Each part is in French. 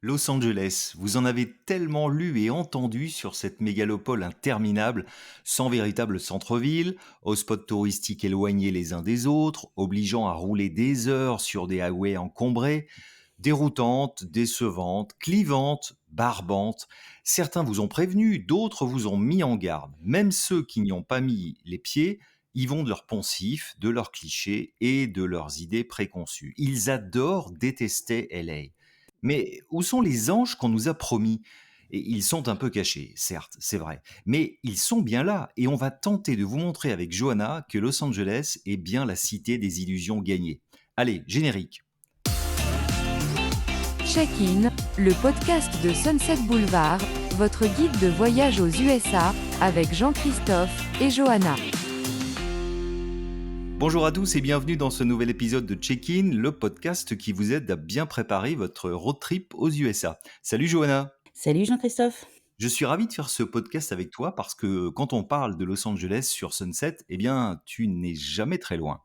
Los Angeles, vous en avez tellement lu et entendu sur cette mégalopole interminable, sans véritable centre-ville, aux spots touristiques éloignés les uns des autres, obligeant à rouler des heures sur des highways encombrés, déroutantes, décevantes, clivantes, barbantes. Certains vous ont prévenu, d'autres vous ont mis en garde. Même ceux qui n'y ont pas mis les pieds y vont de leurs poncifs, de leurs clichés et de leurs idées préconçues. Ils adorent détester LA. Mais où sont les anges qu'on nous a promis? Et ils sont un peu cachés, certes, c'est vrai. Mais ils sont bien là, et on va tenter de vous montrer avec Johanna que Los Angeles est bien la cité des illusions gagnées. Allez, générique. Check-in, le podcast de Sunset Boulevard, votre guide de voyage aux USA avec Jean-Christophe et Johanna. Bonjour à tous et bienvenue dans ce nouvel épisode de Check-in, le podcast qui vous aide à bien préparer votre road trip aux USA. Salut Johanna. Salut Jean-Christophe. Je suis ravi de faire ce podcast avec toi parce que quand on parle de Los Angeles sur Sunset, eh bien, tu n'es jamais très loin.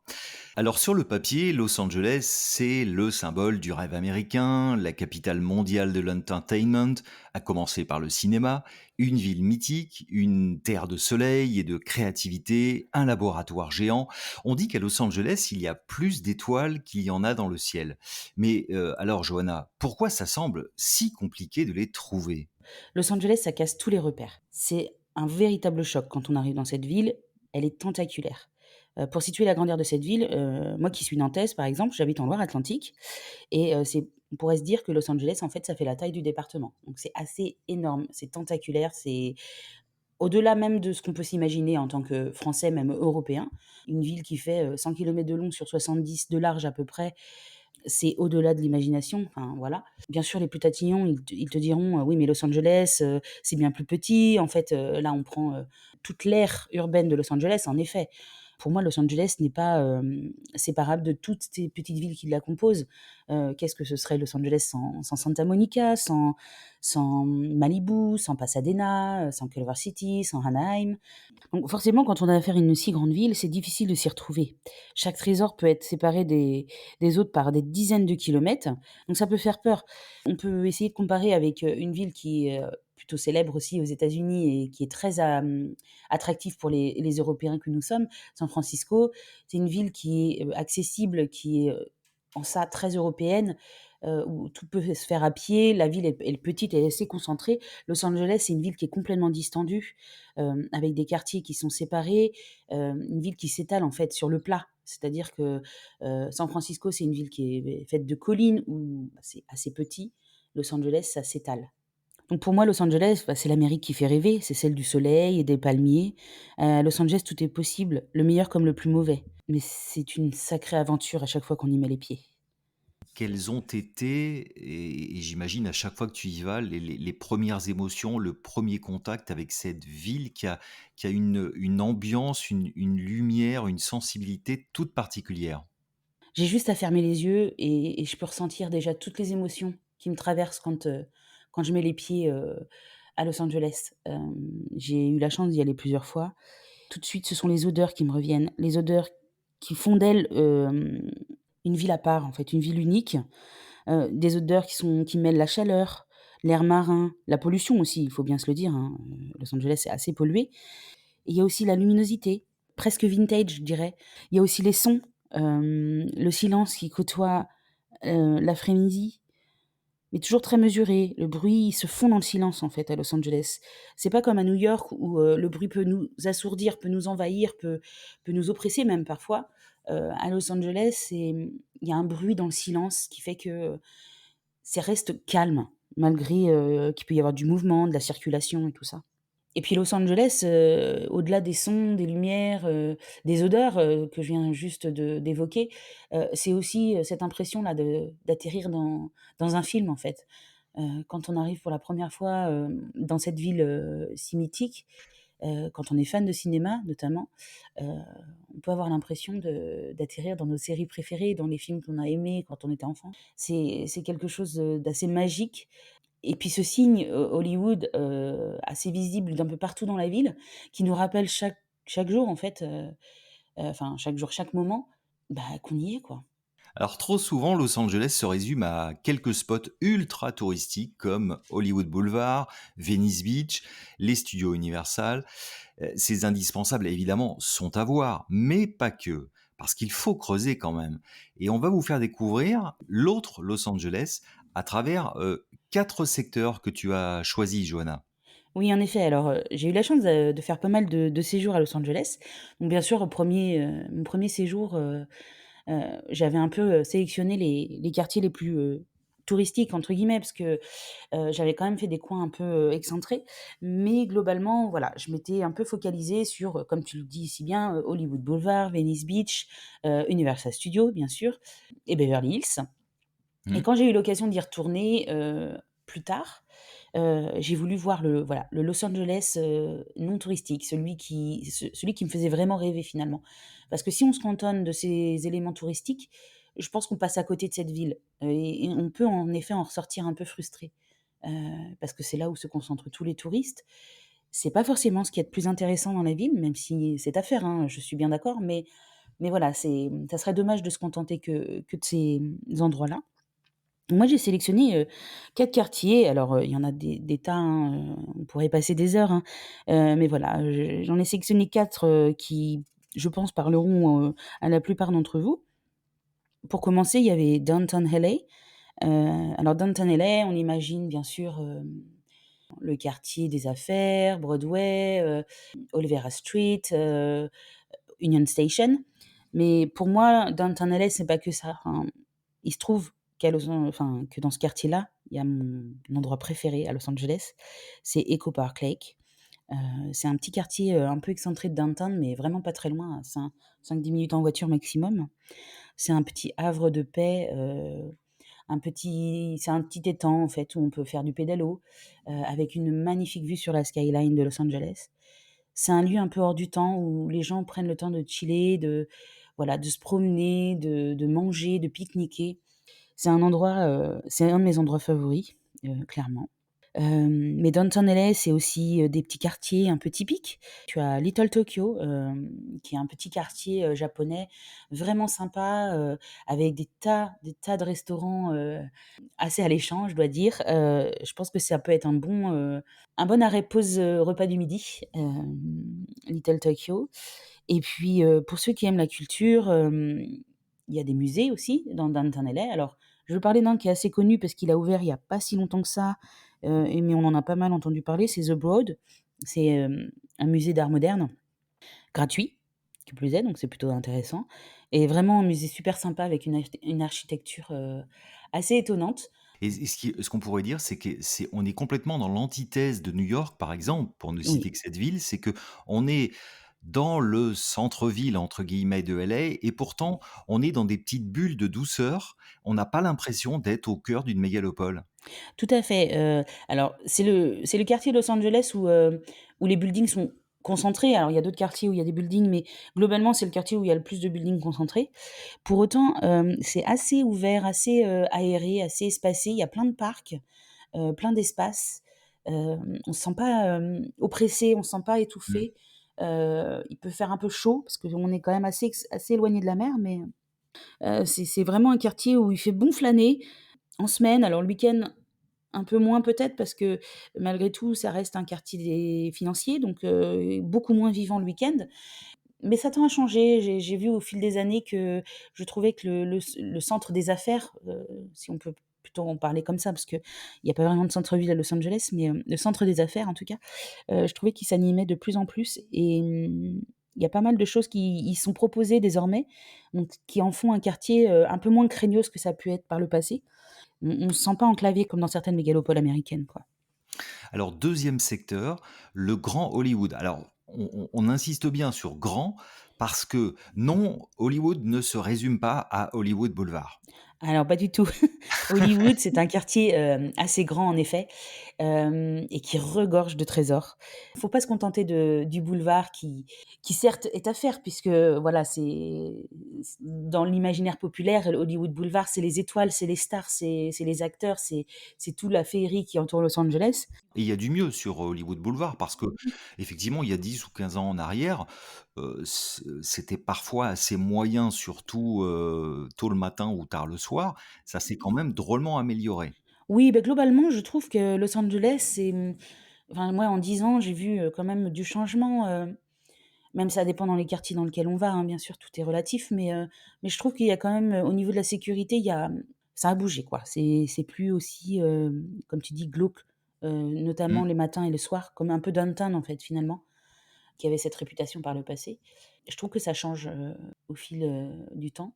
Alors sur le papier, Los Angeles, c'est le symbole du rêve américain, la capitale mondiale de l'entertainment, à commencer par le cinéma, une ville mythique, une terre de soleil et de créativité, un laboratoire géant. On dit qu'à Los Angeles, il y a plus d'étoiles qu'il y en a dans le ciel. Mais alors Johanna, pourquoi ça semble si compliqué de les trouver? Los Angeles, ça casse tous les repères. C'est un véritable choc quand on arrive dans cette ville. Elle est tentaculaire. Pour situer la grandeur de cette ville, moi qui suis nantaise par exemple, j'habite en Loire-Atlantique et on pourrait se dire que Los Angeles, en fait, ça fait la taille du département. Donc c'est assez énorme, c'est tentaculaire, c'est au-delà même de ce qu'on peut s'imaginer en tant que Français, même Européen. Une ville qui fait, 100 kilomètres de long sur 70 de large à peu près, c'est au-delà de l'imagination, enfin voilà. Bien sûr, les plus tatillons, ils te diront, «Oui, mais Los Angeles, c'est bien plus petit. En fait, là, on prend, toute l'aire urbaine de Los Angeles», en effet. Pour moi, Los Angeles n'est pas, séparable de toutes ces petites villes qui la composent. Qu'est-ce que ce serait Los Angeles sans Santa Monica, sans Malibu, sans Pasadena, sans Culver City, sans Anaheim? Donc forcément, quand on a affaire à une si grande ville, c'est difficile de s'y retrouver. Chaque trésor peut être séparé des autres par des dizaines de kilomètres, donc ça peut faire peur. On peut essayer de comparer avec, une ville qui est, plutôt célèbre aussi aux États-Unis et qui est très attractive pour les Européens que nous sommes, San Francisco. C'est une ville qui est, accessible, qui est, en ça très européenne, où tout peut se faire à pied. La ville est petite, elle est assez concentrée. Los Angeles, c'est une ville qui est complètement distendue, avec des quartiers qui sont séparés, une ville qui s'étale en fait sur le plat. C'est-à-dire que, San Francisco, c'est une ville qui est faite de collines où c'est assez petit. Los Angeles, ça s'étale. Donc pour moi, Los Angeles, c'est l'Amérique qui fait rêver, c'est celle du soleil et des palmiers. À Los Angeles, tout est possible, le meilleur comme le plus mauvais. Mais c'est une sacrée aventure à chaque fois qu'on y met les pieds. Quelles ont été, et j'imagine à chaque fois que tu y vas, les premières émotions, le premier contact avec cette ville qui a une ambiance, une lumière, une sensibilité toute particulière? J'ai juste à fermer les yeux et je peux ressentir déjà toutes les émotions qui me traversent quand je mets les pieds, à Los Angeles. J'ai eu la chance d'y aller plusieurs fois. Tout de suite, ce sont les odeurs qui me reviennent, les odeurs qui font d'elle, une ville à part, en fait, une ville unique. Des odeurs qui mêlent la chaleur, l'air marin, la pollution aussi, il faut bien se le dire, hein, Los Angeles est assez pollué. Et il y a aussi la luminosité, presque vintage, je dirais. Il y a aussi les sons, le silence qui côtoie, l'après-midi, mais toujours très mesuré. Le bruit, il se fond dans le silence, en fait, à Los Angeles. C'est pas comme à New York où, le bruit peut nous assourdir, peut nous envahir, peut nous oppresser même parfois. À Los Angeles, il y a un bruit dans le silence qui fait que ça reste calme, malgré, qu'il peut y avoir du mouvement, de la circulation et tout ça. Et puis Los Angeles, au-delà des sons, des lumières, des odeurs, que je viens juste d'évoquer, c'est aussi, cette impression-là d'atterrir dans un film, en fait. Quand on arrive pour la première fois, dans cette ville, si mythique, quand on est fan de cinéma notamment, heu, on peut avoir l'impression d'atterrir dans nos séries préférées, dans les films qu'on a aimés quand on était enfant. C'est quelque chose, d'assez magique et puis ce signe, Hollywood, assez visible d'un peu partout dans la ville, qui nous rappelle chaque jour en fait, enfin chaque jour, chaque moment, bah, qu'on y est quoi. Alors trop souvent, Los Angeles se résume à quelques spots ultra touristiques comme Hollywood Boulevard, Venice Beach, les studios Universal. Ces indispensables, évidemment, sont à voir, mais pas que, parce qu'il faut creuser quand même. Et on va vous faire découvrir l'autre Los Angeles à travers 4 secteurs que tu as choisis, Johanna. Oui, en effet, alors, j'ai eu la chance de faire pas mal de séjours à Los Angeles. Donc bien sûr, mon 1er séjour, j'avais un peu, sélectionné les quartiers les plus, «touristiques» entre guillemets parce que, j'avais quand même fait des coins un peu, excentrés. Mais globalement, voilà, je m'étais un peu focalisée sur, comme tu le dis si bien, Hollywood Boulevard, Venice Beach, Universal Studios bien sûr et Beverly Hills. Et Hmm. quand j'ai eu l'occasion d'y retourner, plus tard, j'ai voulu voir le Los Angeles, non touristique, celui qui me faisait vraiment rêver finalement. Parce que si on se cantonne de ces éléments touristiques, je pense qu'on passe à côté de cette ville, et on peut en effet en ressortir un peu frustré. Heu, Parce que c'est là où se concentrent tous les touristes. C'est pas forcément ce qu'il y a de plus intéressant dans la ville, même si c'est à faire, hein, je suis bien d'accord, mais voilà, ça serait dommage de se contenter que de ces, endroits-là. Moi, j'ai sélectionné, 4 quartiers. Alors, il y en a des tas, hein, on pourrait y passer des heures, hein, mais voilà, j'en ai sélectionné 4 qui, je pense, parleront, à la plupart d'entre vous. Pour commencer, il y avait Downtown LA. Alors Downtown LA, on imagine bien sûr, le quartier des affaires, Broadway, Olvera Street, Union Station. Mais pour moi, Downtown LA, c'est pas que ça. Enfin, il se trouve que dans ce quartier-là, il y a mon endroit préféré à Los Angeles, c'est Echo Park Lake. C'est un petit quartier, un peu excentré de downtown, mais vraiment pas très loin, à 5-10 minutes en voiture maximum. C'est un petit havre de paix, c'est un petit étang en fait où on peut faire du pédalo, avec une magnifique vue sur la skyline de Los Angeles. C'est un lieu un peu hors du temps où les gens prennent le temps de chiller, voilà, de se promener, de manger, de pique-niquer. C'est un de mes endroits favoris, clairement. Mais Downtown LA, c'est aussi, des petits quartiers un peu typiques. Tu as Little Tokyo, qui est un petit quartier, japonais vraiment sympa, avec des tas de restaurants, assez alléchants, je dois dire. Je pense que ça peut être un bon arrêt pause, repas du midi, Little Tokyo. Et puis, pour ceux qui aiment la culture, il y a des musées aussi dans Downtown LA. Alors, je veux parler d'un qui est assez connu parce qu'il a ouvert il y a pas si longtemps que ça, mais on en a pas mal entendu parler, c'est The Broad. C'est, un musée d'art moderne, gratuit, qui plus est, donc c'est plutôt intéressant et vraiment un musée super sympa avec une architecture, assez étonnante. Et ce qu'on pourrait dire, c'est que on est complètement dans l'antithèse de New York, par exemple, pour ne citer Oui, que cette ville, c'est que on est dans le «centre-ville» entre guillemets de LA et pourtant on est dans des petites bulles de douceur. On n'a pas l'impression d'être au cœur d'une mégalopole. tout à fait, alors c'est le quartier de Los Angeles où les buildings sont concentrés. Alors il y a d'autres quartiers où il y a des buildings, mais globalement, c'est le quartier où il y a le plus de buildings concentrés. Pour autant, c'est assez ouvert, assez, aéré, assez espacé. Il y a plein de parcs, plein d'espaces. On se sent pas, oppressé, on se sent pas Mmh. étouffé. Il peut faire un peu chaud parce qu'on est quand même assez éloigné de la mer, mais c'est vraiment un quartier où il fait bon flâner en semaine. Alors le week-end, un peu moins peut-être parce que malgré tout, ça reste un quartier des financiers, donc beaucoup moins vivant le week-end. Mais ça tend à changer. J'ai vu au fil des années que je trouvais que le centre des affaires, si on peut plutôt en parler comme ça, parce qu'il y a pas vraiment de centre-ville à Los Angeles, mais le centre des affaires en tout cas, je trouvais qu'il s'animait de plus en plus et il y a pas mal de choses qui y sont proposées désormais, donc qui en font un quartier, un peu moins craignos que ça a pu être par le passé. On se sent pas enclavé comme dans certaines mégalopoles américaines, quoi. Alors deuxième secteur, le Grand Hollywood. Alors on insiste bien sur grand parce que non, Hollywood ne se résume pas à Hollywood Boulevard. Alors pas du tout. Hollywood, c'est un quartier, assez grand en effet, et qui regorge de trésors. Faut pas se contenter du boulevard qui certes est à faire puisque voilà, c'est dans l'imaginaire populaire, Hollywood Boulevard, c'est les étoiles, c'est les stars, c'est les acteurs, c'est toute la féerie qui entoure Los Angeles. Et il y a du mieux sur Hollywood Boulevard parce que effectivement, il y a 10 ou 15 ans en arrière, c'était parfois assez moyen, surtout, tôt le matin ou tard le soir. Ça s'est quand même drôlement amélioré. Oui, bah, globalement, je trouve que Los Angeles, enfin, moi, en 10 ans, j'ai vu, quand même du changement, même ça dépend dans les quartiers dans lesquels on va, hein, bien sûr, tout est relatif, mais je trouve qu'il y a quand même, au niveau de la sécurité, ça a bougé, quoi. C'est plus aussi, comme tu dis, glauque, notamment Mmh. les matins et le soir, comme un peu downtown, en fait, finalement, qui avait cette réputation par le passé. Je trouve que ça change, au fil, du temps.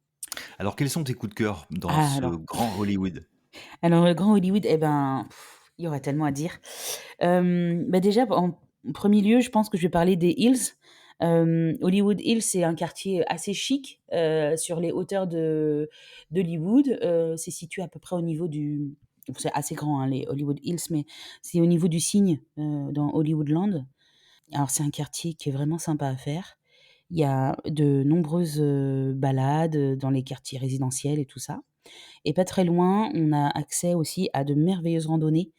Alors quels sont tes coups de cœur dans Ah ce alors grand Hollywood? alors le grand Hollywood, eh ben, il y aurait tellement à dire. Bah, déjà, en 1er lieu, je pense que je vais parler des Hills. Hollywood Hills, c'est un quartier assez chic, sur les hauteurs d'Hollywood. C'est situé à peu près au niveau du c'est assez grand, hein, les Hollywood Hills, mais c'est au niveau du Cygne, dans Hollywoodland. Alors c'est un quartier qui est vraiment sympa à faire. Il y a de nombreuses, balades, dans les quartiers résidentiels et tout ça. Et pas très loin, on a accès aussi à de merveilleuses randonnées.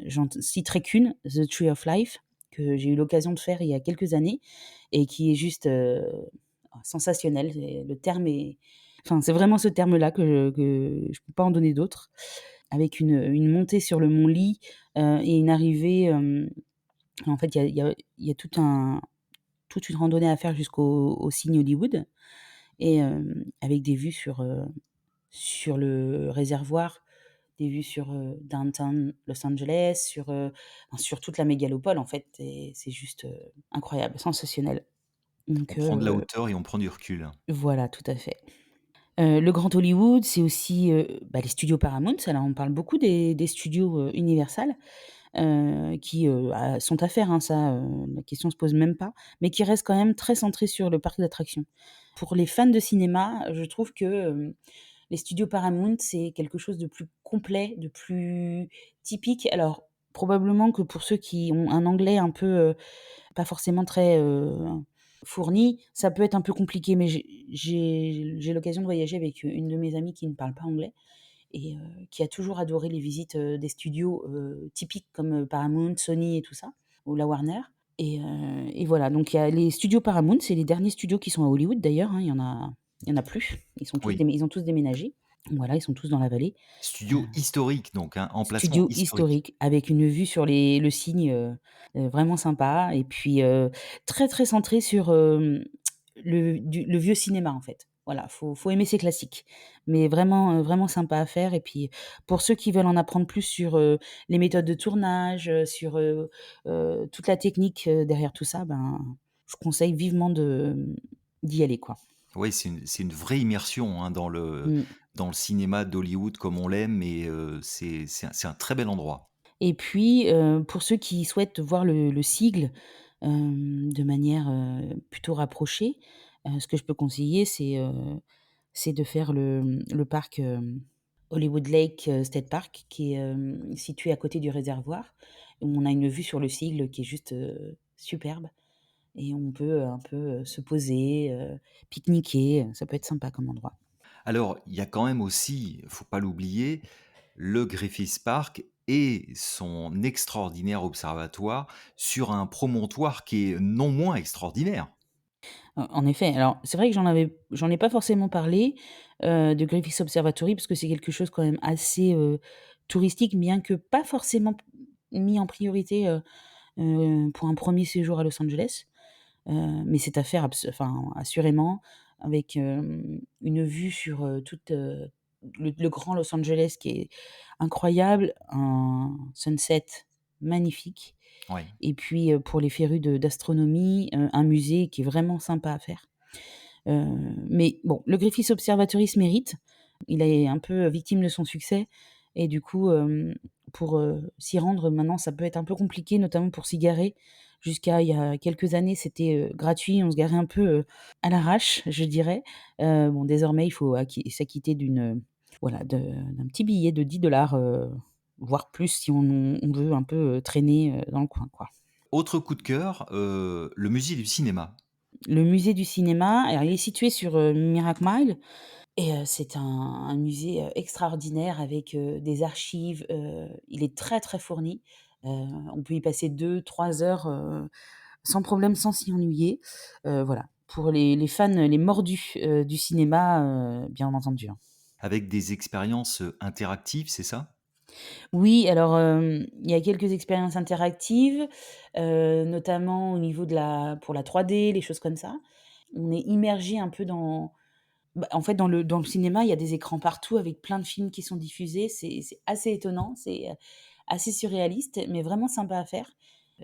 J'en citerai qu'une, The Tree of Life, que j'ai eu l'occasion de faire il y a quelques années et qui est juste, sensationnelle. Le terme est enfin, c'est vraiment ce terme-là que je peux pas en donner d'autres. Avec une montée sur le mont Lee, et une arrivée, en fait, il y a toute une randonnée à faire jusqu'au Signe Hollywood et avec des vues sur le réservoir, des vues sur, downtown Los Angeles, enfin sur toute la mégalopole en fait et c'est juste, incroyable, sensationnel. On Donc prend de la hauteur et on prend du recul. voilà, tout à fait. Le Grand Hollywood, c'est aussi, bah, les studios Paramount. Alors on parle beaucoup des studios, Universal, qui, sont à faire, hein, ça, la question se pose même pas, mais qui restent quand même très centrés sur le parc d'attractions. Pour les fans de cinéma, je trouve que, les studios Paramount, c'est quelque chose de plus complet, de plus typique. Alors, probablement que pour ceux qui ont un anglais un peu, pas forcément très, fourni, ça peut être un peu compliqué, mais j'ai l'occasion de voyager avec une de mes amies qui ne parle pas anglais et qui a toujours adoré les visites, des studios, typiques comme, Paramount, Sony et tout ça, ou la Warner et voilà, donc il y a les studios Paramount, c'est les derniers studios qui sont à Hollywood d'ailleurs, hein, il y en a plus. Oui, Ils ont tous déménagé. Voilà, ils sont tous dans la vallée. Heu, studio historique donc, hein, emplacement studio historique. historique avec une vue sur le Cygne, vraiment sympa et puis, très, très centré sur, le vieux cinéma, en fait. Voilà, faut aimer ces classiques, mais vraiment, vraiment sympa à faire et puis, pour ceux qui veulent en apprendre plus sur, les méthodes de tournage, sur, toute la technique, derrière tout ça, ben, je conseille vivement d'y aller, quoi. Oui, c'est une vraie immersion, hein, Mmh. dans le cinéma d'Hollywood comme on l'aime et c'est un très bel endroit. Et puis, pour ceux qui souhaitent voir le sigle, de manière, plutôt rapprochée, ce que je peux conseiller, c'est de faire le parc, Hollywood Lake, State Park qui est, situé à côté du réservoir, où on a une vue sur le sigle qui est juste, superbe et on peut, un peu, se poser, pique-niquer, ça peut être sympa comme endroit. Alors, il y a quand même aussi, faut pas l'oublier, le Griffith Park et son extraordinaire observatoire sur un promontoire qui est non moins extraordinaire. En effet, alors c'est vrai que j'en ai pas forcément parlé, de Griffith Observatory parce que c'est quelque chose quand même assez, touristique, bien que pas forcément mis en priorité, pour un premier séjour à Los Angeles. Mais c'est à faire enfin assurément avec, une vue sur, toute, le grand Los Angeles qui est incroyable, un sunset magnifique Oui. et puis, pour les férus d'astronomie, un musée qui est vraiment sympa à faire. Heu, mais bon, le Griffith Observatory se mérite. Il est un peu victime de son succès et du coup, pour, s'y rendre maintenant, ça peut être un peu compliqué, notamment pour s'y garer. Jusqu'à il y a quelques années, c'était, gratuit, on se garait un peu, à l'arrache, je dirais. Bon, désormais, il faut s'acquitter voilà, d'un petit billet de 10 voire plus si on veut un peu, traîner, dans le coin, quoi. Autre coup de cœur, le musée du cinéma. Le musée du cinéma, alors il est situé sur, Miracle Mile. Et c'est un musée, extraordinaire avec, des archives, il est très, très fourni. Heu, on peut y passer 2 3 heures, sans problème, sans s'y ennuyer. Voilà, pour les fans, les mordus, du cinéma, bien entendu, hein. Avec des expériences, interactives, c'est ça? Oui, alors, il y a quelques expériences interactives, notamment au niveau de la pour la 3D, les choses comme ça. On est immergé un peu dans bah, en fait, dans le cinéma, il y a des écrans partout avec plein de films qui sont diffusés. C'est assez étonnant, c'est, assez surréaliste, mais vraiment sympa à faire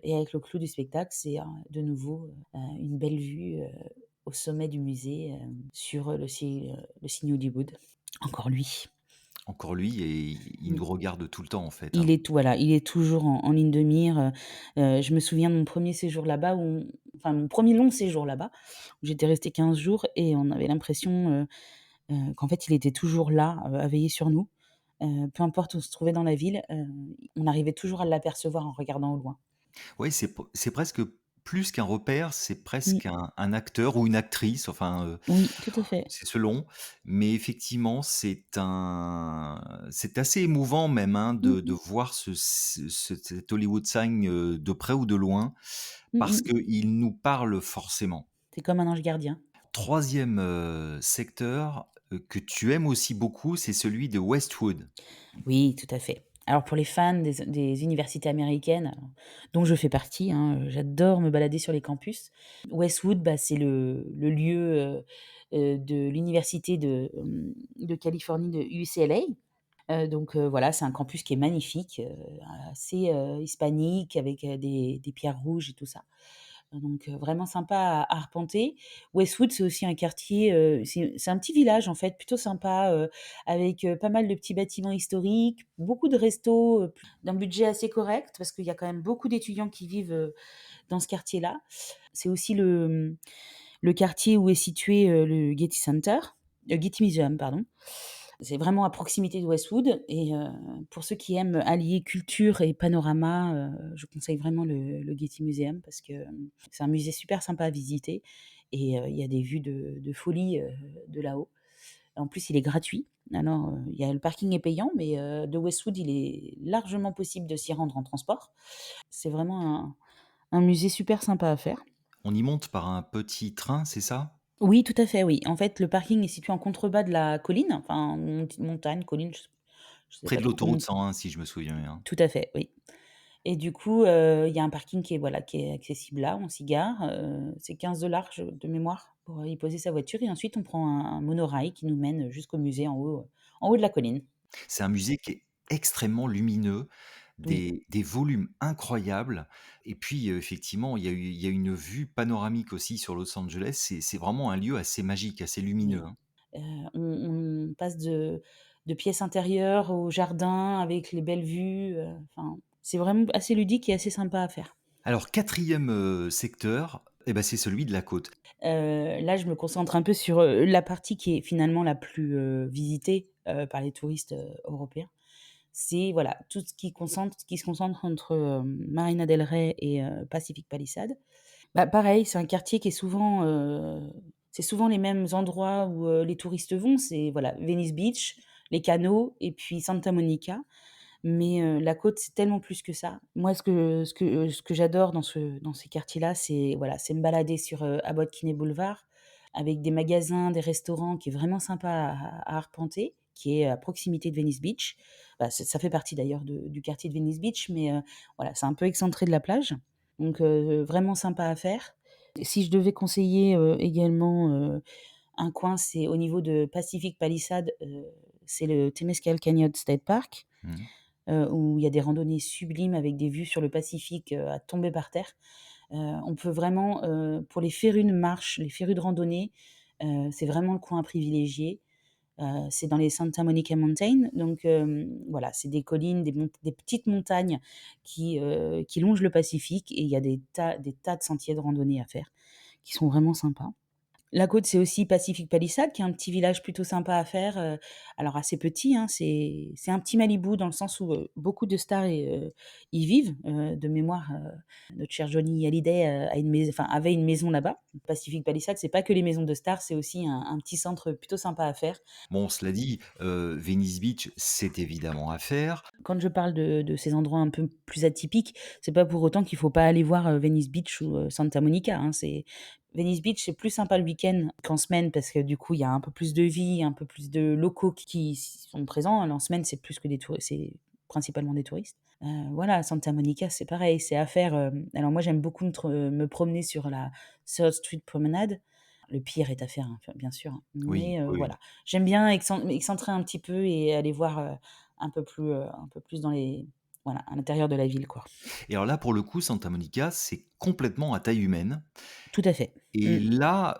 et avec le clou du spectacle, c'est, de nouveau, une belle vue, au sommet du musée, sur, le signe Hollywood. Encore lui. Encore lui et il nous regarde tout le temps, en fait, Il hein? est voilà, il est toujours en ligne de mire, je me souviens de mon premier séjour là-bas mon premier long séjour là-bas, où j'étais restée 15 jours et on avait l'impression, qu'en fait, il était toujours là, à veiller sur nous. Peu importe où on se trouvait dans la ville, on arrivait toujours à l'apercevoir en regardant au loin. Ouais, c'est presque plus qu'un repère, c'est Mmh, presque un acteur ou une actrice, enfin, oui, tout à fait. c'est selon, mais effectivement, c'est assez émouvant même, hein, Mmh de mh. voir cet Hollywood sign, de près ou de loin, Mmh parce mh. qu'il nous parle forcément. C'est comme un ange gardien. Troisième secteur, que tu aimes aussi beaucoup, c'est celui de Westwood. Oui, tout à fait. Alors pour les fans des universités américaines, dont je fais partie, hein, j'adore me balader sur les campus. Westwood, bah, c'est le lieu, de l'université de Californie de UCLA. Donc voilà, c'est un campus qui est magnifique, assez, hispanique avec, des pierres rouges et tout ça. Donc vraiment sympa à arpenter. Westwood, c'est aussi un quartier, c'est un petit village en fait, plutôt sympa, avec, pas mal de petits bâtiments historiques, beaucoup de restos, d'un budget assez correct parce qu'il y a quand même beaucoup d'étudiants qui vivent, dans ce quartier-là. C'est aussi le quartier où est situé, le Getty Center, Getty Museum, pardon. C'est vraiment à proximité de Westwood et pour ceux qui aiment allier culture et panorama, je conseille vraiment le Getty Museum parce que, c'est un musée super sympa à visiter et il y a des vues de folie, de là-haut. En plus, il est gratuit. Alors, il y a le parking est payant, mais de Westwood, il est largement possible de s'y rendre en transport. C'est vraiment un musée super sympa à faire. On y monte par un petit train, c'est ça? Oui, tout à fait, oui. En fait, le parking est situé en contrebas de la colline, enfin, montagne, colline, je sais Près pas de trop l'autoroute comment. 101 si je me souviens bien. Tout à fait, oui. Et du coup, il y a un parking qui est, voilà, qui est accessible là, on s'y gare, c'est 15 de mémoire pour y poser sa voiture et ensuite on prend un monorail qui nous mène jusqu'au musée en haut de la colline. C'est un musée qui est extrêmement lumineux, Oui, des volumes incroyables et puis, effectivement, il y a une vue panoramique aussi sur Los Angeles. C'est vraiment un lieu assez magique, assez lumineux, oui. hein. On passe de pièces intérieures au jardin avec les belles vues, enfin, c'est vraiment assez ludique et assez sympa à faire. Alors quatrième secteur, et ben c'est celui de la côte. Là, je me concentre un peu sur, la partie qui est finalement la plus, visitée, par les touristes, européens. C'est voilà, tout ce qui se concentre entre, Marina del Rey et Pacific Palisades. Bah, pareil, c'est un quartier qui est souvent, c'est souvent les mêmes endroits où, les touristes vont. C'est voilà, Venice Beach, les canaux et puis Santa Monica. Mais, la côte, c'est tellement plus que ça. Moi, ce que j'adore dans ces quartiers-là, c'est voilà, c'est me balader sur, Abbot Kinney Boulevard avec des magasins, des restaurants qui est vraiment sympa à arpenter, qui est à proximité de Venice Beach. Bah, ça fait partie d'ailleurs du quartier de Venice Beach, mais, voilà, c'est un peu excentré de la plage, donc, vraiment sympa à faire. Si je devais conseiller, également, un coin, c'est au niveau de Pacific Palisades, c'est le Temescal Canyon State Park, Mmh. où il y a des randonnées sublimes avec des vues sur le Pacifique, à tomber par terre. On peut vraiment, pour les férus de marche, les férus de randonnée, c'est vraiment le coin à privilégier. C'est dans les Santa Monica Mountains, donc voilà, c'est des collines, des petites montagnes qui longent le Pacifique et il y a des tas de sentiers de randonnée à faire qui sont vraiment sympas. La côte, c'est aussi Pacific Palisades, qui est un petit village plutôt sympa à faire, alors assez petit, hein, c'est un petit Malibu dans le sens où, beaucoup de stars y vivent. De mémoire, notre cher Johnny Hallyday, avait une maison là-bas. Pacific Palisades, c'est pas que les maisons de stars, c'est aussi un petit centre plutôt sympa à faire. Bon, cela dit, Venice Beach, c'est évidemment à faire. Quand je parle de ces endroits un peu plus atypiques, c'est pas pour autant qu'il faut pas aller voir, Venice Beach ou, Santa Monica, hein. Venice Beach, c'est plus sympa le week-end qu'en semaine parce que du coup, il y a un peu plus de vie, un peu plus de locaux qui sont présents. En semaine, c'est plus que c'est principalement des touristes. Voilà, Santa Monica, c'est pareil, c'est à faire, alors moi, j'aime beaucoup me promener sur la Third Street Promenade. Le pire est à faire, hein, enfin, bien sûr, hein, Oui, mais oui, oui. voilà. J'aime bien excentrer un petit peu et aller voir, un peu plus dans les voilà, à l'intérieur de la ville, quoi. Et alors là, pour le coup, Santa Monica, c'est complètement à taille humaine. Tout à fait. Et Mmh. là,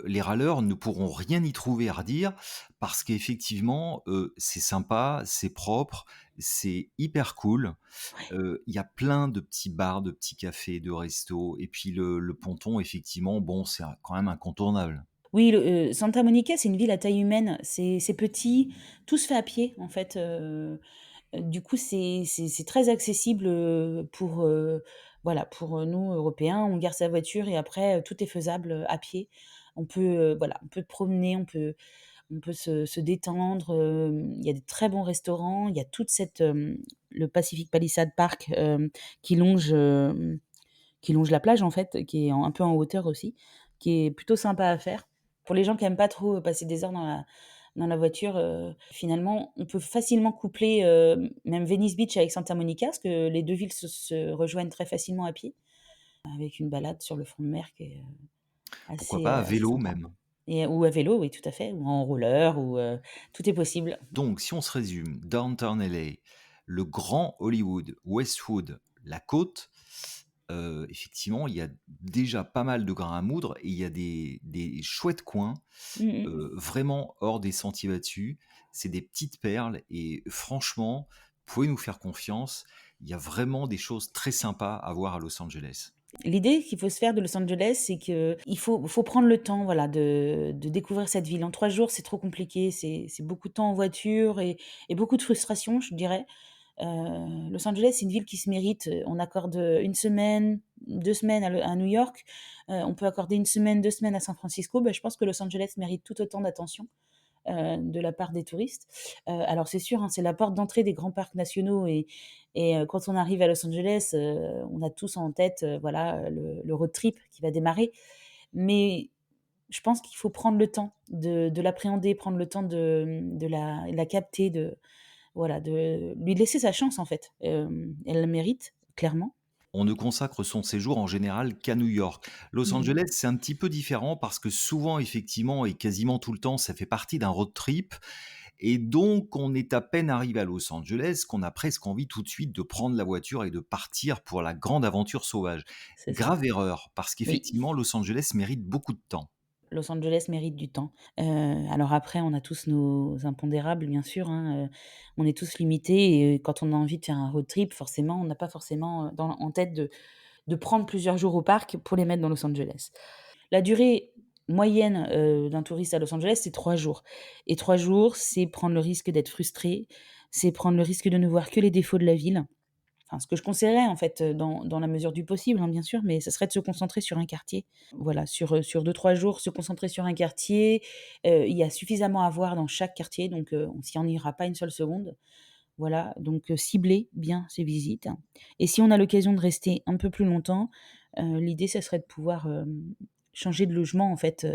les râleurs ne pourront rien y trouver à redire parce qu'effectivement, c'est sympa, c'est propre, c'est hyper cool. Il y a plein de petits bars, de petits cafés, de restos et puis le ponton effectivement, bon, c'est un quand même incontournable. Oui, Santa Monica, c'est une ville à taille humaine. C'est petit, tout se fait à pied, en fait, du coup, c'est très accessible, voilà, pour, nous, Européens. On garde sa voiture et après, tout est faisable, à pied. Voilà, on peut promener, on peut se détendre, il y a des très bons restaurants, il y a le Pacific Palisades Park, qui longe la plage, en fait, qui est un peu en hauteur aussi, qui est plutôt sympa à faire. Pour les gens qui aiment pas trop passer des heures dans la voiture, finalement, on peut facilement coupler, même Venice Beach avec Santa Monica, parce que les 2 villes se rejoignent très facilement à pied, avec une balade sur le front de mer qui est, Pourquoi pas à assez vélo sympa. même. Ou à vélo, oui, tout à fait, ou en roller tout est possible. Donc si on se résume, Downtown LA, le grand Hollywood, Westwood, la côte, effectivement, il y a déjà pas mal de grains à moudre et il y a des chouettes coins, Mmh mh. vraiment hors des sentiers battus. C'est des petites perles et franchement, vous pouvez nous faire confiance, il y a vraiment des choses très sympas à voir à Los Angeles. L'idée qu'il faut se faire de Los Angeles, c'est qu'il faut prendre le temps, voilà, de découvrir cette ville. En 3 jours, c'est trop compliqué, c'est beaucoup de temps en voiture et beaucoup de frustration, je dirais. Los Angeles, c'est une ville qui se mérite. On accorde, 1 semaine, 2 semaines à New York, on peut accorder 1 semaine, 2 semaines à San Francisco. Bah, je pense que Los Angeles mérite tout autant d'attention, de la part des touristes. Alors c'est sûr, hein, c'est la porte d'entrée des grands parcs nationaux et quand on arrive à Los Angeles, on a tous en tête, voilà, le road trip qui va démarrer. Mais je pense qu'il faut prendre le temps de l'appréhender, prendre le temps de la capter, voilà, de lui laisser sa chance en fait. Elle le mérite, clairement. On ne consacre son séjour en général qu'à New York. Los Mmh. Angeles, c'est un petit peu différent parce que souvent, effectivement, et quasiment tout le temps, ça fait partie d'un road trip. Et donc, on est à peine arrivé à Los Angeles qu'on a presque envie tout de suite de prendre la voiture et de partir pour la grande aventure sauvage. C'est ça. Grave erreur, parce Oui. qu'effectivement, Los Angeles mérite beaucoup de temps. Los Angeles mérite du temps. Alors après, on a tous nos impondérables, bien sûr, hein, on est tous limités et quand on a envie de faire un road trip, forcément, on n'a pas forcément, en tête de prendre plusieurs jours au parc pour les mettre dans Los Angeles. La durée moyenne, d'un touriste à Los Angeles, c'est 3 jours et 3 jours, c'est prendre le risque d'être frustré, c'est prendre le risque de ne voir que les défauts de la ville. Enfin, ce que je conseillerais en fait, dans la mesure du possible, hein, bien sûr, mais ce serait de se concentrer sur un quartier. Voilà, sur 2-3 jours, se concentrer sur un quartier. Il y a suffisamment à voir dans chaque quartier, donc on s'y ennuiera pas une seule seconde. Voilà, donc cibler bien ses visites et si on a l'occasion de rester un peu plus longtemps, l'idée, ça serait de pouvoir, changer de logement en fait,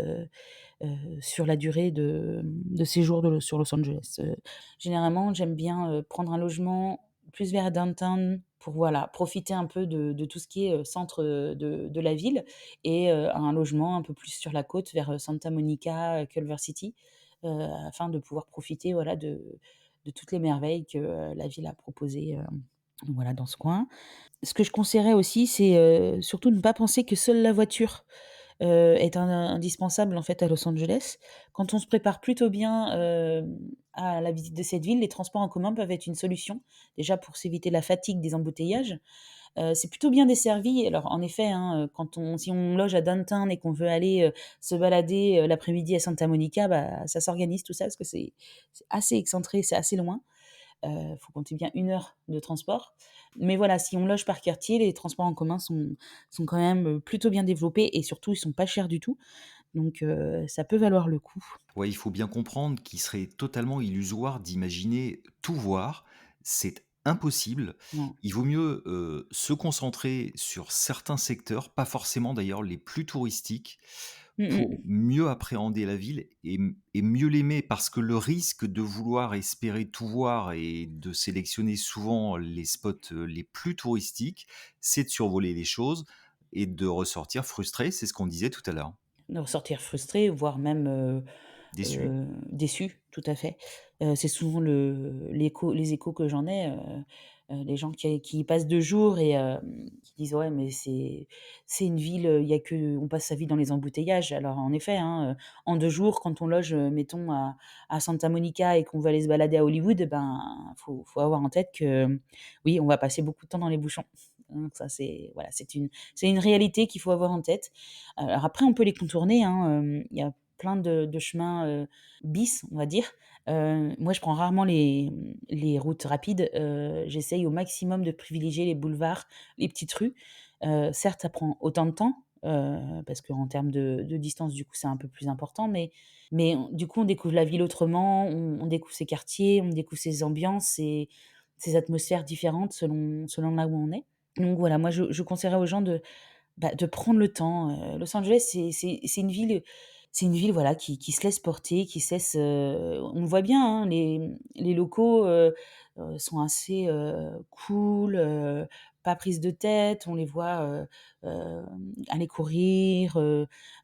sur la durée de séjour sur Los Angeles. Généralement, j'aime bien, prendre un logement plus vers downtown pour, voilà, profiter un peu de tout ce qui est, centre, de la ville et un logement un peu plus sur la côte vers, Santa Monica, Culver City, afin de pouvoir profiter, voilà, de toutes les merveilles que, la ville a proposées, voilà, dans ce coin. Ce que je conseillerais aussi, c'est, surtout ne pas penser que seule la voiture, est indispensable, en fait, à Los Angeles. Quand on se prépare plutôt bien, à la visite de cette ville, les transports en commun peuvent être une solution. Déjà pour s'éviter la fatigue des embouteillages, c'est plutôt bien desservi. Alors en effet, hein, si on loge à Downtown et qu'on veut aller, se balader, l'après-midi à Santa Monica, bah, ça s'organise tout ça parce que c'est assez excentré, c'est assez loin. Faut compter bien 1 heure de transport. Mais voilà, si on loge par quartier, les transports en commun sont quand même, plutôt bien développés et surtout ils sont pas chers du tout. Donc ça peut valoir le coup. Ouais, il faut bien comprendre qu'il serait totalement illusoire d'imaginer tout voir. C'est impossible. Non. Il vaut mieux, se concentrer sur certains secteurs, pas forcément d'ailleurs les plus touristiques, Mmh pour mh. mieux appréhender la ville et mieux l'aimer. Parce que le risque de vouloir espérer tout voir et de sélectionner souvent les spots, les plus touristiques, c'est de survoler les choses et de ressortir frustré, c'est ce qu'on disait tout à l'heure. De ressortir frustré, voire même, Déçu. déçu, tout à fait. C'est souvent les échos que j'en ai, les gens qui y passent 2 jours et qui disent: «Ouais, mais c'est une ville, il y a que on passe sa vie dans les embouteillages». Alors en effet, hein, en 2 jours, quand on loge, mettons à Santa Monica et qu'on veut aller se balader à Hollywood, ben, faut avoir en tête que, oui, on va passer beaucoup de temps dans les bouchons. Donc ça, c'est voilà, c'est une réalité qu'il faut avoir en tête. Alors après, on peut les contourner, hein, il y a plein de chemins, bis, on va dire. Moi, je prends rarement les routes rapides, j'essaye au maximum de privilégier les boulevards, les petites rues. Certes, ça prend autant de temps, parce qu'en termes de distance, du coup, c'est un peu plus important, mais du coup, on découvre la ville autrement, on découvre ses quartiers, on découvre ses ambiances, ses atmosphères différentes selon là où on est. Donc voilà, moi, je conseillerais aux gens de prendre le temps. Los Angeles, c'est une ville, voilà, qui se laisse porter, qui se laisse, on le voit bien, hein, les locaux, sont assez, cool, pas prise de tête. On les voit, aller courir,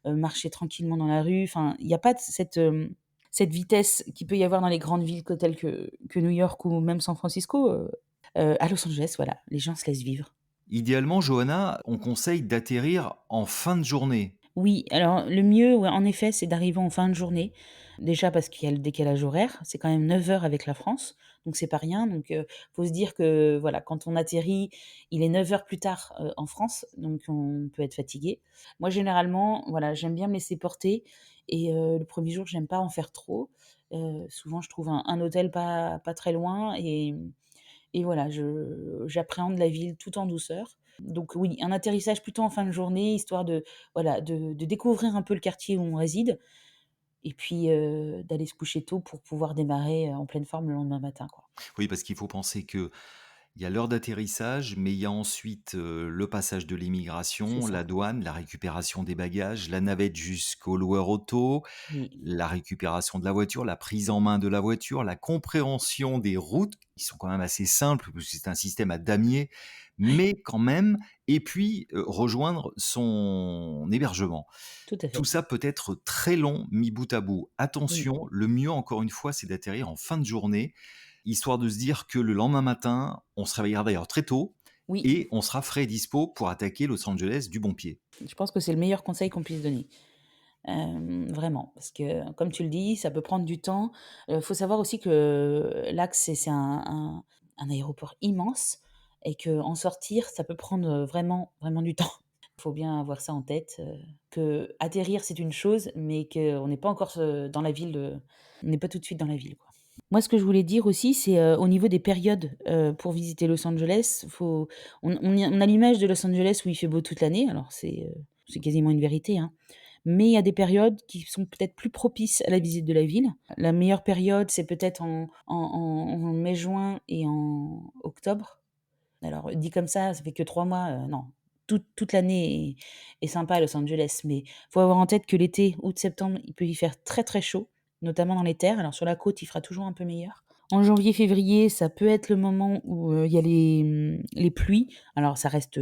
marcher tranquillement dans la rue. Enfin, il y a pas de cette vitesse qu'il peut y avoir dans les grandes villes telles que New York ou même San Francisco. À Los Angeles, voilà, les gens se laissent vivre. Idéalement, Johanna, on conseille d'atterrir en fin de journée. Oui, alors le mieux, ouais, en effet, c'est d'arriver en fin de journée. Déjà parce qu'il y a le décalage horaire, c'est quand même 9 heures avec la France, donc c'est pas rien. Donc faut se dire que, voilà, quand on atterrit, il est 9 heures plus tard, en France, donc on peut être fatigué. Moi, généralement, voilà, j'aime bien me laisser porter et le premier jour, j'aime pas en faire trop. Souvent, je trouve un hôtel pas très loin et voilà, j'appréhende la ville tout en douceur. Donc oui, un atterrissage plutôt en fin de journée, histoire voilà, de découvrir un peu le quartier où on réside et puis, d'aller se coucher tôt pour pouvoir démarrer, en pleine forme le lendemain matin, quoi. Oui, parce qu'il faut penser que il y a l'heure d'atterrissage, mais il y a ensuite, le passage de C'est l'immigration, ça, la douane, la récupération des bagages, la navette jusqu'au loueur auto, oui, la récupération de la voiture, la prise en main de la voiture, la compréhension des routes, qui sont quand même assez simples, puisque c'est un système à damier, ouais, mais quand même, et puis, rejoindre son hébergement. tout à Tout fait, ça peut être très long mis bout à bout. oui, Attention, le mieux encore une fois, c'est d'atterrir en fin de journée, histoire de se dire que le lendemain matin, on se réveillera d'ailleurs très tôt oui, et on sera frais et dispo pour attaquer Los Angeles du bon pied. je pense que c'est le meilleur conseil qu'on puisse donner. Vraiment, parce que comme tu le dis, ça peut prendre du temps. Faut savoir aussi que l'axe, c'est un aéroport immense et qu'en sortir, ça peut prendre, vraiment, vraiment du temps. Il faut bien avoir ça en tête, qu'atterrir, c'est une chose, mais qu'on n'est pas encore, dans la ville, on n'est pas tout de suite dans la ville, quoi. Moi, ce que je voulais dire aussi, c'est, au niveau des périodes, pour visiter Los Angeles, on a l'image de Los Angeles où il fait beau toute l'année, alors c'est quasiment une vérité, hein. Mais il y a des périodes qui sont peut-être plus propices à la visite de la ville. La meilleure période, c'est peut-être en mai-juin et en octobre. Alors dit comme ça fait que 3 mois, non. Toute l'année est sympa à Los Angeles, mais faut avoir en tête que l'été, août-septembre, il peut y faire très, très chaud, notamment dans les terres. Alors sur la côte, il fera toujours un peu meilleur. En janvier-février, ça peut être le moment où, il y a les pluies. Alors ça reste,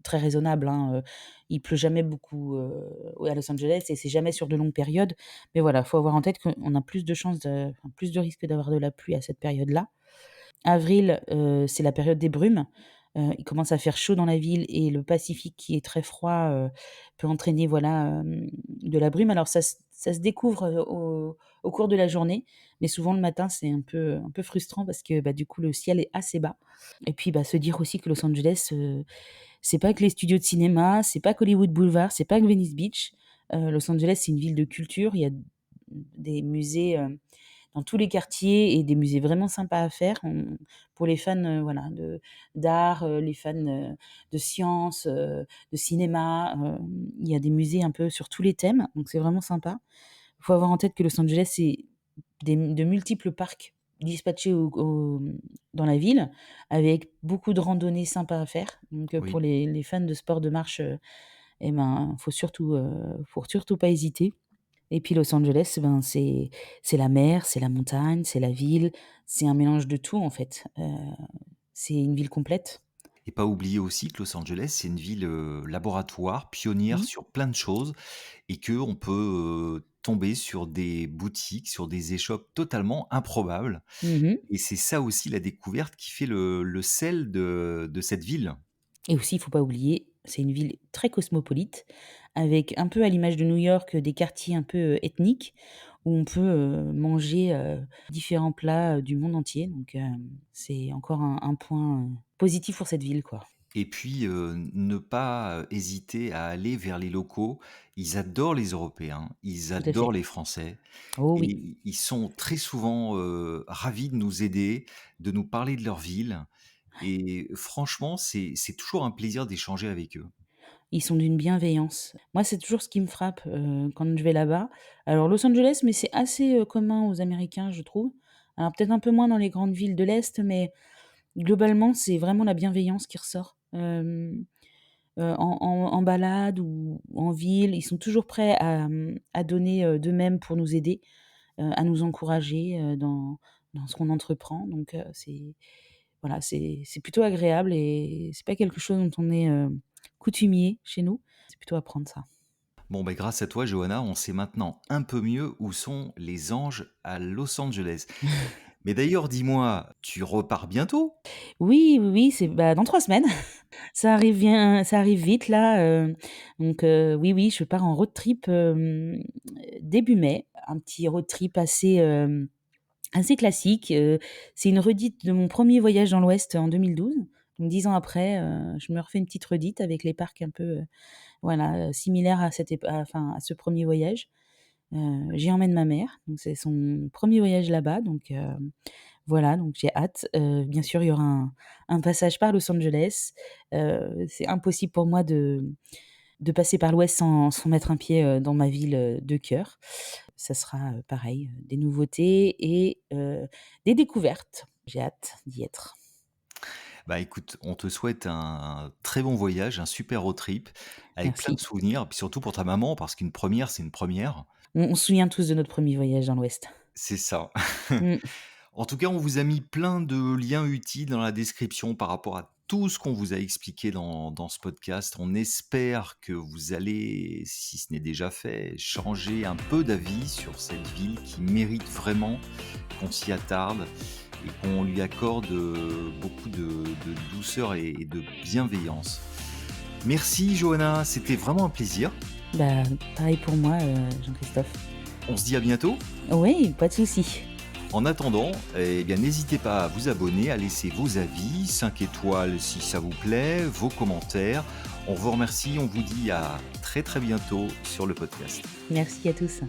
très raisonnable, hein, il pleut jamais beaucoup, à Los Angeles et c'est jamais sur de longues périodes. Mais voilà, faut avoir en tête qu'on a plus de chances enfin plus de risques d'avoir de la pluie à cette période-là. Avril, c'est la période des brumes. il commence à faire chaud dans la ville et le Pacifique qui est très froid, peut entraîner voilà, de la brume. Alors ça se découvre, au cours de la journée, mais souvent le matin c'est un peu frustrant parce que, bah, du coup le ciel est assez bas et puis, bah, se dire aussi que Los Angeles, c'est pas que les studios de cinéma, c'est pas qu'Hollywood Boulevard, c'est pas que Venice Beach. Los Angeles, c'est une ville de culture. Il y a des musées, dans tous les quartiers et des musées vraiment sympas à faire. Pour les fans, voilà, d'art, les fans, de sciences, de cinéma, il y a des musées un peu sur tous les thèmes, donc c'est vraiment sympa. Il faut avoir en tête que Los Angeles, c'est de multiples parcs dispatchés dans la ville, avec beaucoup de randonnées sympas à faire. Donc, pour Oui. les fans de sport de marche, et ben, faut surtout pas hésiter. Et puis Los Angeles, ben, c'est la mer, c'est la montagne, c'est la ville, c'est un mélange de tout en fait. C'est une ville complète. Et pas oublier aussi que Los Angeles, c'est une ville, laboratoire, pionnière Mmh. sur plein de choses et qu'on peut, tomber sur des boutiques, sur des échoppes totalement improbables Mmh. et c'est ça aussi la découverte qui fait le sel de cette ville. Et aussi, il faut pas oublier, c'est une ville très cosmopolite, avec un peu à l'image de New York, des quartiers un peu, ethniques, où on peut, manger, différents plats, du monde entier. Donc, c'est encore un point, positif pour cette ville, quoi. Et puis, ne pas, hésiter à aller vers les locaux. Ils adorent les Européens, ils Tout à fait. adorent les Français Oh oui. et ils sont très souvent, ravis de nous aider, de nous parler de leur ville et franchement, c'est toujours un plaisir d'échanger avec eux. Ils sont d'une bienveillance. Moi, c'est toujours ce qui me frappe, quand je vais là-bas. Alors Los Angeles, mais c'est assez, commun aux Américains, je trouve. Alors peut-être un peu moins dans les grandes villes de l'est, mais globalement, c'est vraiment la bienveillance qui ressort. En balade ou en ville, ils sont toujours prêts à donner, d'eux-mêmes pour nous aider, à nous encourager, dans ce qu'on entreprend. Donc, c'est voilà, c'est plutôt agréable et c'est pas quelque chose dont on est, coutumier chez nous. C'est plutôt à prendre ça. Bon, ben grâce à toi, Johanna, on sait maintenant un peu mieux où sont les anges à Los Angeles. Mais d'ailleurs, dis-moi, tu repars bientôt? Oui, oui, oui, c'est bah, dans 3 semaines. Ça arrive vite là, donc, oui, oui, je pars en road trip, début mai. Un petit road trip assez classique. C'est une redite de mon premier voyage dans l'Ouest en 2012. Donc 10 ans après, je me refais une petite redite avec les parcs un peu, voilà, similaires à à ce premier voyage. J'y emmène ma mère, donc c'est son premier voyage là-bas, donc, voilà, donc j'ai hâte. Bien sûr, il y aura un passage par Los Angeles. C'est impossible pour moi de passer par l'Ouest sans mettre un pied, dans ma ville, de cœur. Ça sera, pareil, des nouveautés et des découvertes. J'ai hâte d'y être. Bah écoute, on te souhaite un très bon voyage, un super road trip avec plein Merci. de souvenirs, et puis surtout pour ta maman, parce qu'une première, c'est une première. On se souvient tous de notre premier voyage dans l'Ouest. C'est ça. Mmh. En tout cas, on vous a mis plein de liens utiles dans la description par rapport à tout ce qu'on vous a expliqué dans ce podcast. On espère que vous allez, si ce n'est déjà fait, changer un peu d'avis sur cette ville qui mérite vraiment qu'on s'y attarde et qu'on lui accorde beaucoup de douceur et de bienveillance. Merci Johanna, c'était vraiment un plaisir. Bah, pareil pour moi, Jean-Christophe. On se dit à bientôt. Oui, pas de souci. En attendant, eh bien, n'hésitez pas à vous abonner, à laisser vos avis, 5 étoiles si ça vous plaît, vos commentaires. On vous remercie, on vous dit à très très bientôt sur le podcast. Merci à tous.